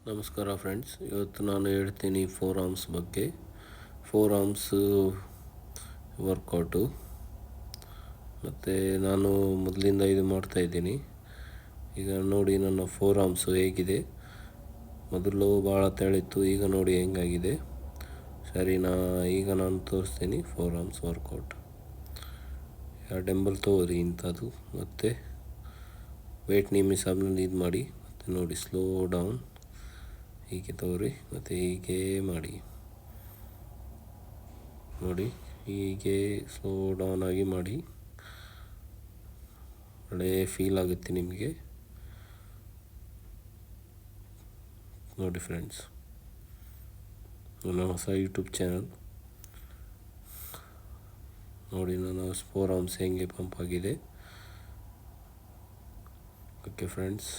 ನಮಸ್ಕಾರ ಫ್ರೆಂಡ್ಸ್, ಇವತ್ತು ನಾನು ಹೇಳ್ತೀನಿ ಫೋರ್ ಆರ್ಮ್ಸ್ ಬಗ್ಗೆ. ಫೋರ್ ಆರ್ಮ್ಸ್ ವರ್ಕೌಟು ಮತ್ತು ನಾನು ಮೊದಲಿಂದ ಇದು ಮಾಡ್ತಾಯಿದ್ದೀನಿ. ಈಗ ನೋಡಿ ನನ್ನ ಫೋರ್ ಆರ್ಮ್ಸು ಹೇಗಿದೆ. ಮೊದಲು ಭಾಳ ತೆಳಿತ್ತು, ಈಗ ನೋಡಿ ಹೆಂಗಾಗಿದೆ. ಸರಿನಾ? ಈಗ ನಾನು ತೋರಿಸ್ತೀನಿ ಫೋರ್ ಆರ್ಮ್ಸ್ ವರ್ಕೌಟ್. ಡಂಬಲ್ ತಗೋರಿ ಇಂಥದ್ದು, ಮತ್ತು ವೇಟ್ ನಿಮ್ಮ ಹಿಸಾಬ್ನಲ್ಲಿ ಇದು ಮಾಡಿ. ಮತ್ತು ನೋಡಿ ಸ್ಲೋ ಡೌನ್ ಹೀಗೆ ತಗೋರಿ, ಮತ್ತು ಹೀಗೆ ಮಾಡಿ ನೋಡಿ, ಹೀಗೆ ಸ್ಲೋ ಡೌನ್ ಆಗಿ ಮಾಡಿ. ಒಳ್ಳೆ ಫೀಲ್ ಆಗುತ್ತೆ ನಿಮಗೆ. ನೋಡಿ ಫ್ರೆಂಡ್ಸ್, ನನ್ನ ಹೊಸ ಯೂಟ್ಯೂಬ್ ಚಾನಲ್ ನೋಡಿ, ನನ್ನ ಫೋರ್ ಆರ್ಮ್ಸ್ ಹೆಂಗೆ ಪಂಪ್ ಆಗಿದೆ. Okay friends.